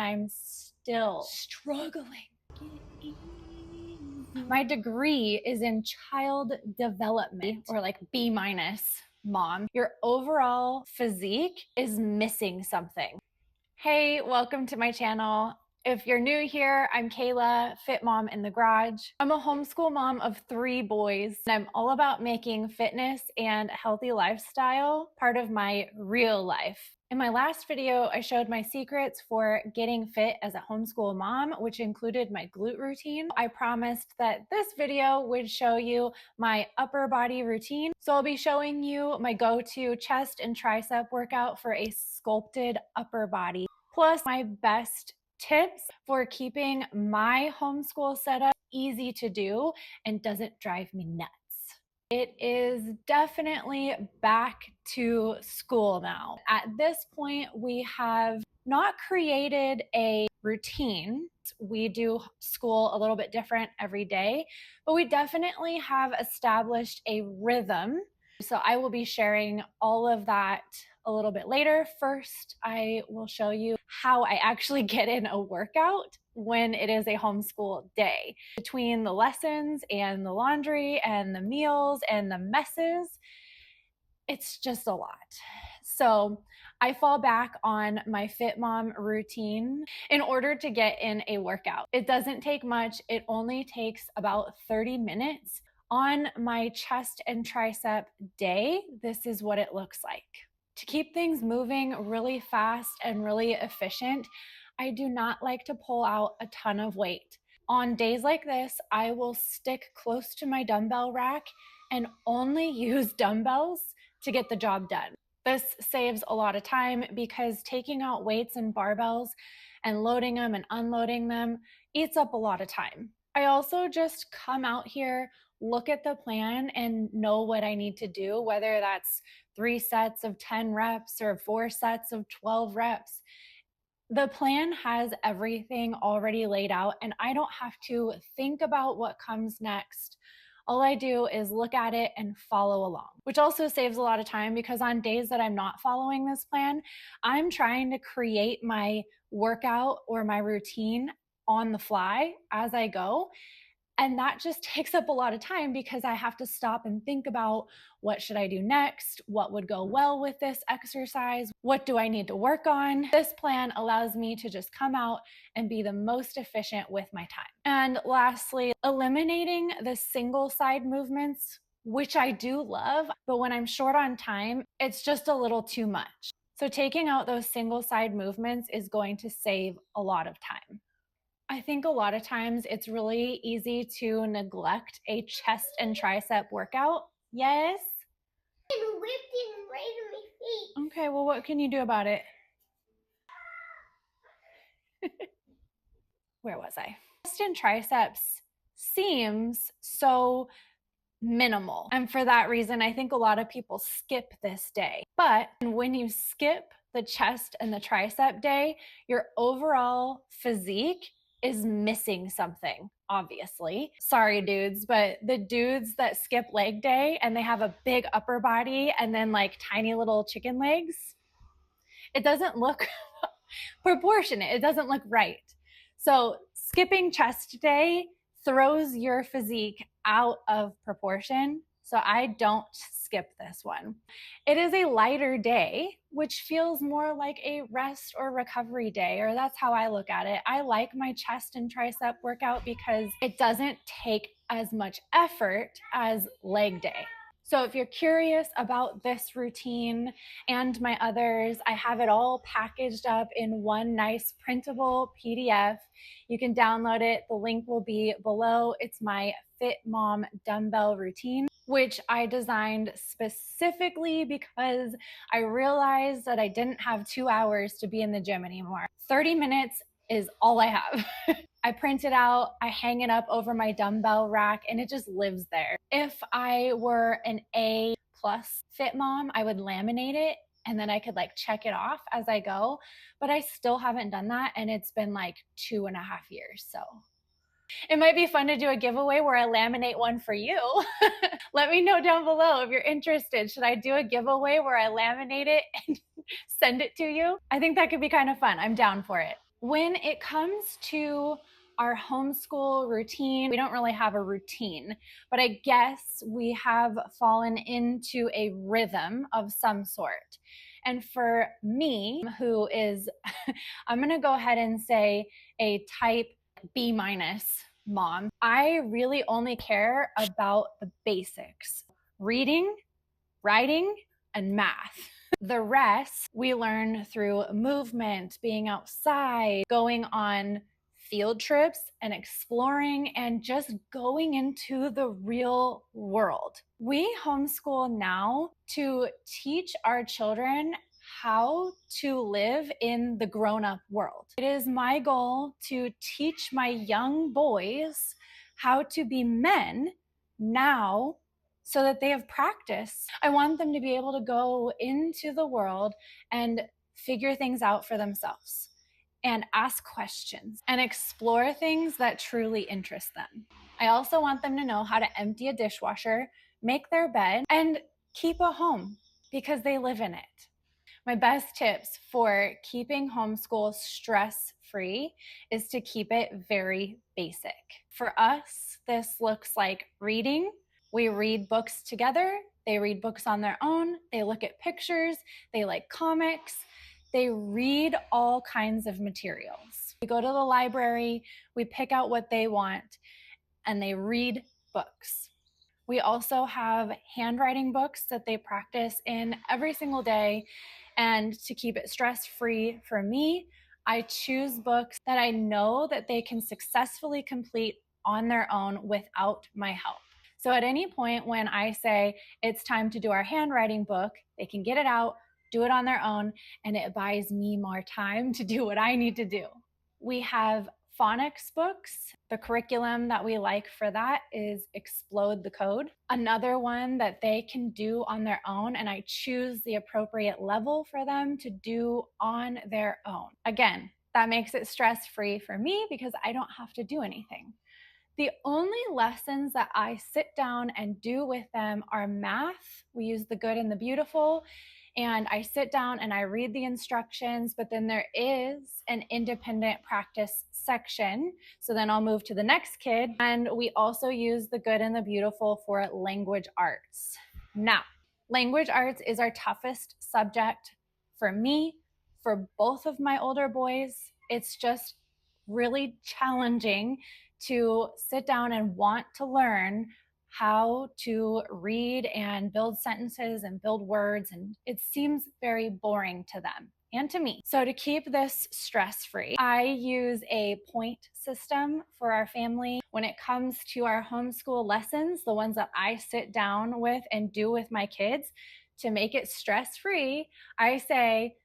I'm still struggling. My degree is in child development, or like B-. Mom, your overall physique is missing something. Hey, welcome to my channel. If you're new here, I'm Kayla, Fit Mom in the Garage. I'm a homeschool mom of 3 boys, and I'm all about making fitness and a healthy lifestyle part of my real life. In my last video, I showed my secrets for getting fit as a homeschool mom, which included my glute routine. I promised that this video would show you my upper body routine. So I'll be showing you my go-to chest and tricep workout for a sculpted upper body, plus my best tips for keeping my homeschool setup easy to do and doesn't drive me nuts. It is definitely back to school now. At this point, we have not created a routine. We do school a little bit different every day, but we definitely have established a rhythm. So I will be sharing all of that a little bit later. First, I will show you how I actually get in a workout when it is a homeschool day. Between the lessons and the laundry and the meals and the messes, it's just a lot. So I fall back on my Fit Mom routine in order to get in a workout. It doesn't take much. It only takes about 30 minutes. On my chest and tricep day, this is what it looks like. To keep things moving really fast and really efficient, I do not like to pull out a ton of weight. On days like this, I will stick close to my dumbbell rack and only use dumbbells to get the job done. This saves a lot of time because taking out weights and barbells and loading them and unloading them eats up a lot of time. I also just come out here, look at the plan, and know what I need to do, whether that's 3 sets of 10 reps or 4 sets of 12 reps. The plan has everything already laid out, and I don't have to think about what comes next. All I do is look at it and follow along, which also saves a lot of time because on days that I'm not following this plan, I'm trying to create my workout or my routine on the fly as I go. And that just takes up a lot of time because I have to stop and think about what should I do next? What would go well with this exercise? What do I need to work on? This plan allows me to just come out and be the most efficient with my time. And lastly, eliminating the single side movements, which I do love, but when I'm short on time, it's just a little too much. So taking out those single side movements is going to save a lot of time. I think a lot of times it's really easy to neglect a chest and tricep workout. Yes? I'm lifting right on my feet. Okay, well, what can you do about it? Where was I? Chest and triceps seems so minimal. And for that reason, I think a lot of people skip this day. But when you skip the chest and the tricep day, your overall physique is missing something, obviously. Sorry, dudes, but the dudes that skip leg day and they have a big upper body and then like tiny little chicken legs, it doesn't look proportionate. It doesn't look right. So skipping chest day throws your physique out of proportion. So I don't skip this one. It is a lighter day, which feels more like a rest or recovery day, or that's how I look at it. I like my chest and tricep workout because it doesn't take as much effort as leg day. So if you're curious about this routine and my others, I have it all packaged up in one nice printable PDF. You can download it. The link will be below. It's my Fit Mom dumbbell routine, which I designed specifically because I realized that I didn't have 2 hours to be in the gym anymore. 30 minutes is all I have. I print it out, I hang it up over my dumbbell rack, and it just lives there. If I were an A+ fit mom, I would laminate it and then I could like check it off as I go, but I still haven't done that, and it's been like 2.5 years. So it might be fun to do a giveaway where I laminate one for you. Let me know down below if you're interested. Should I do a giveaway where I laminate it and send it to you? I think that could be kind of fun. I'm down for it. When it comes to our homeschool routine, we don't really have a routine, but I guess we have fallen into a rhythm of some sort. And for me, who is, I'm going to go ahead and say a type B minus mom, I really only care about the basics: reading, writing, and math. The rest we learn through movement, being outside, going on field trips and exploring, and just going into the real world. We homeschool now to teach our children how to live in the grown-up world. It is my goal to teach my young boys how to be men now, so that they have practice. I want them to be able to go into the world and figure things out for themselves and ask questions and explore things that truly interest them. I also want them to know how to empty a dishwasher, make their bed, and keep a home because they live in it. My best tips for keeping homeschool stress-free is to keep it very basic. For us, this looks like reading. We read books together. They read books on their own. They look at pictures. They like comics. They read all kinds of materials. We go to the library, we pick out what they want, and they read books. We also have handwriting books that they practice in every single day. And to keep it stress-free for me, I choose books that I know that they can successfully complete on their own without my help. So at any point when I say it's time to do our handwriting book, they can get it out, do it on their own, and it buys me more time to do what I need to do. We have phonics books. The curriculum that we like for that is Explode the Code. Another one that they can do on their own, and I choose the appropriate level for them to do on their own. Again, that makes it stress-free for me because I don't have to do anything. The only lessons that I sit down and do with them are math. We use the good and the beautiful, and I sit down and I read the instructions, but then there is an independent practice section. So then I'll move to the next kid, and we also use the good and the beautiful for language arts. Now, language arts is our toughest subject for me, for both of my older boys. It's just really challenging to sit down and want to learn how to read and build sentences and build words, and it seems very boring to them and to me. So to keep this stress-free, I use a point system for our family. When it comes to our homeschool lessons, the ones that I sit down with and do with my kids, to make it stress-free, I say,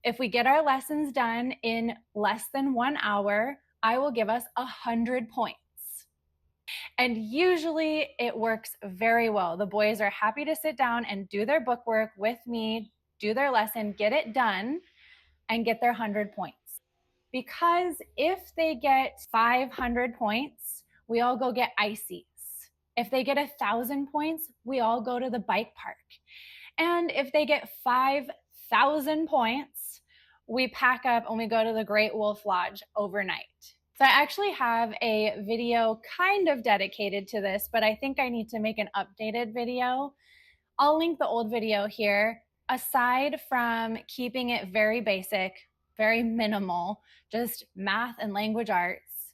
if we get our lessons done in less than 1 hour, I will give us 100 points. And usually it works very well. The boys are happy to sit down and do their book work with me, do their lesson, get it done, and get their 100 points. Because if they get 500 points, we all go get ices. If they get 1,000 points, we all go to the bike park. And if they get 5,000 points, we pack up and we go to the Great Wolf Lodge overnight. So I actually have a video kind of dedicated to this, but I think I need to make an updated video. I'll link the old video here. Aside from keeping it very basic, very minimal, just math and language arts,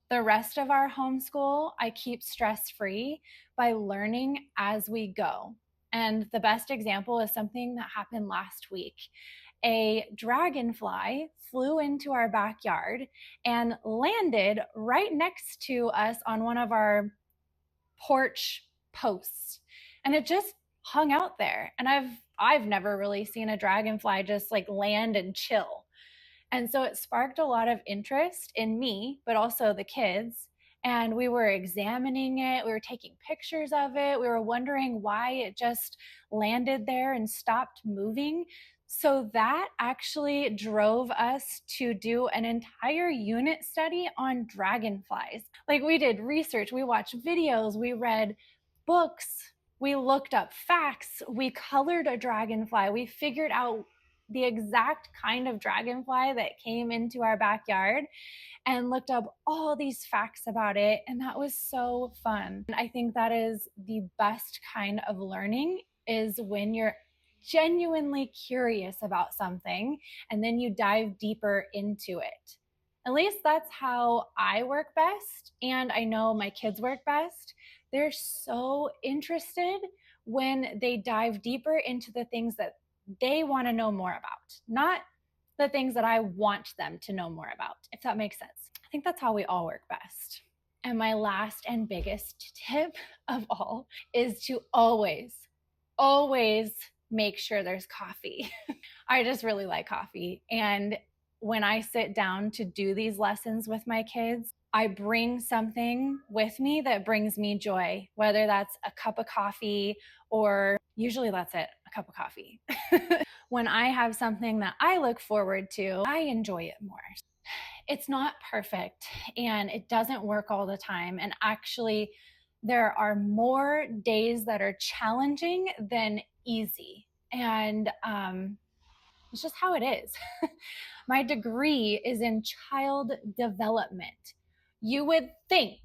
the rest of our homeschool, I keep stress-free by learning as we go. And the best example is something that happened last week. A dragonfly flew into our backyard and landed right next to us on one of our porch posts. And it just hung out there. And I've never really seen a dragonfly just like land and chill. And so it sparked a lot of interest in me, but also the kids. And we were examining it. We were taking pictures of it. We were wondering why it just landed there and stopped moving. So that actually drove us to do an entire unit study on dragonflies. Like, we did research, we watched videos, we read books, we looked up facts, we colored a dragonfly, we figured out the exact kind of dragonfly that came into our backyard and looked up all these facts about it. And that was so fun. I think that is the best kind of learning, is when you're genuinely curious about something and then you dive deeper into it. At least that's how I work best. And I know my kids work best. They're so interested when they dive deeper into the things that they want to know more about, not the things that I want them to know more about, if that makes sense. I think that's how we all work best. And my last and biggest tip of all is to always make sure there's coffee. I just really like coffee. And when I sit down to do these lessons with my kids, I bring something with me that brings me joy, whether that's a cup of coffee, or usually that's it, a cup of coffee. When I have something that I look forward to, I enjoy it more. It's not perfect and it doesn't work all the time. And actually, there are more days that are challenging than easy. And it's just how it is. My degree is in child development. You would think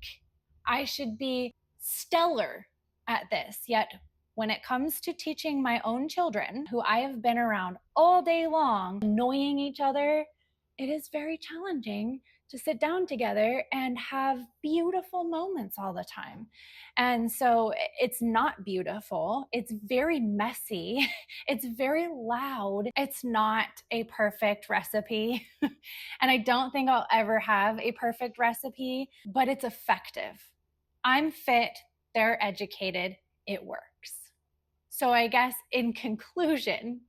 I should be stellar at this, yet when it comes to teaching my own children, who I have been around all day long, annoying each other, it is very challenging to sit down together and have beautiful moments all the time. And so it's not beautiful. It's very messy. It's very loud. It's not a perfect recipe. And I don't think I'll ever have a perfect recipe, but it's effective. I'm fit. They're educated. It works. So I guess in conclusion,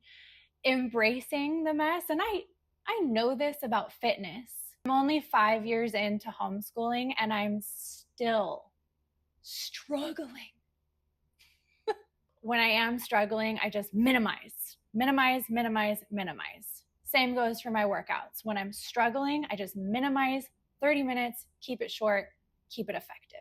embracing the mess, and I know this about fitness. I'm only 5 years into homeschooling and I'm still struggling. When I am struggling, I just minimize. Same goes for my workouts. When I'm struggling, I just minimize 30 minutes, keep it short, keep it effective.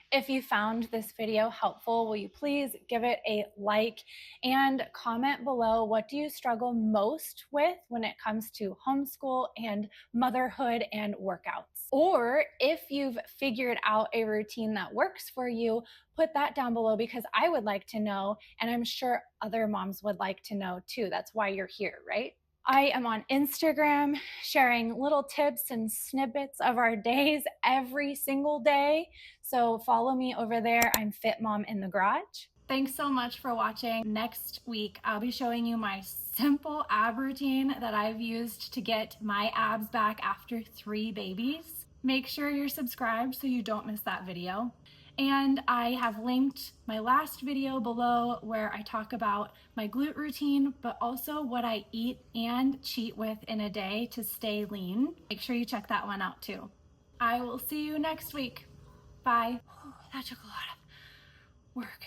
If you found this video helpful, will you please give it a like and comment below, what do you struggle most with when it comes to homeschool and motherhood and workouts? Or if you've figured out a routine that works for you, put that down below, because I would like to know, and I'm sure other moms would like to know too. That's why you're here, right? I am on Instagram sharing little tips and snippets of our days every single day. So follow me over there. I'm Fit Mom in the Garage. Thanks so much for watching. Next week, I'll be showing you my simple ab routine that I've used to get my abs back after 3 babies. Make sure you're subscribed so you don't miss that video. And I have linked my last video below where I talk about my glute routine, but also what I eat and cheat with in a day to stay lean. Make sure you check that one out too. I will see you next week. Bye. That took a lot of work.